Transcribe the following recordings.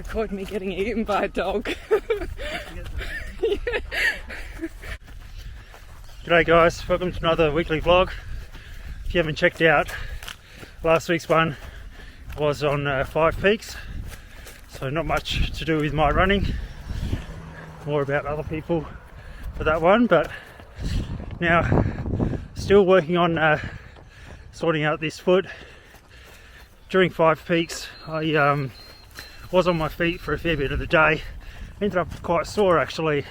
record me getting eaten by a dog. G'day guys, welcome to another weekly vlog. If you haven't checked out, last week's one was on 5 peaks, so not much to do with my running, more about other people for that one. But now still working on sorting out this foot. During 5 peaks I was on my feet for a fair bit of the day. Ended up quite sore actually.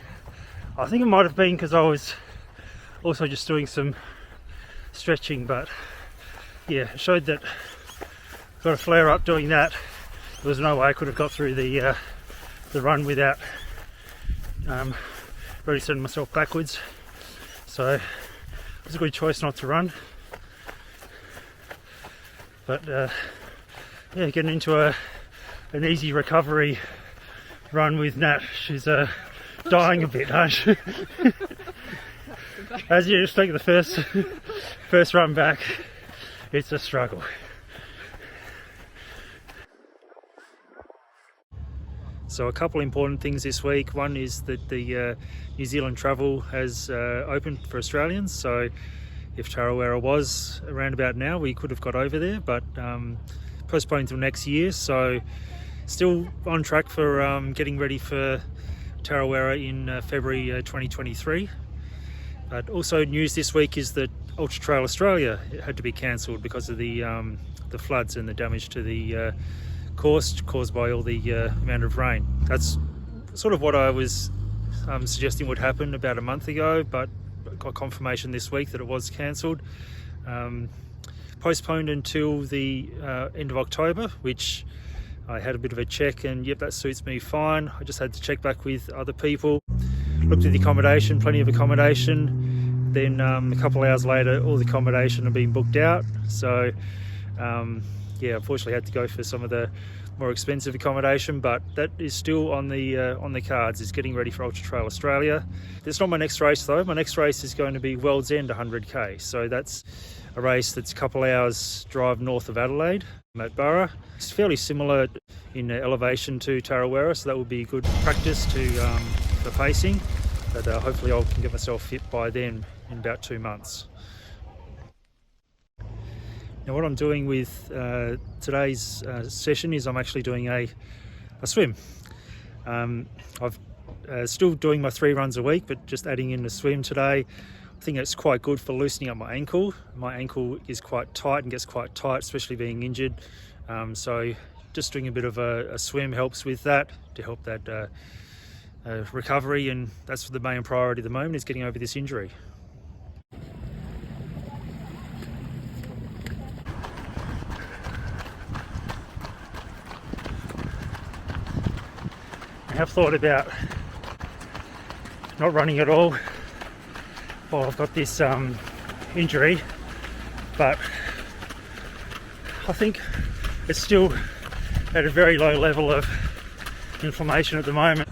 I think it might have been because I was also just doing some stretching, but yeah, it showed that I got a flare up doing that. There was no way I could have got through the run without really sending myself backwards, so it was a good choice not to run. But yeah, getting into an easy recovery run with Nat. She's dying a bit, aren't she? As you expect, the first run back, it's a struggle. So a couple important things this week. One is that the New Zealand travel has opened for Australians, so if Tarawera was around about now, we could have got over there, but postponed until next year. So still on track for getting ready for Tarawera in February 2023. But also news this week is that Ultra Trail Australia had to be cancelled because of the floods and the damage to the course caused by all the amount of rain. That's sort of what I was suggesting would happen about a month ago, but got confirmation this week that it was cancelled. Postponed until the end of October, which I had a bit of a check, and yep, that suits me fine. I just had to check back with other people. Looked at the accommodation, plenty of accommodation. Then a couple of hours later, all the accommodation had been booked out. So yeah, unfortunately had to go for some of the more expensive accommodation, but that is still on the cards, is getting ready for Ultra Trail Australia. That's not my next race though. My next race is going to be World's End 100k. So that's a race that's a couple of hours drive north of Adelaide at Borough. It's fairly similar in elevation to Tarawera, so that would be good practice for pacing. But hopefully I can get myself fit by then, in about 2 months. Now what I'm doing with today's session is I'm actually doing a swim. I've still doing my 3 runs a week, but just adding in a swim today. I think it's quite good for loosening up my ankle. My ankle is quite tight and gets quite tight, especially being injured. So just doing a bit of a swim helps with that, to help that recovery, and that's the main priority at the moment, is getting over this injury. I have thought about not running at all while I've got this injury, but I think it's still at a very low level of inflammation at the moment.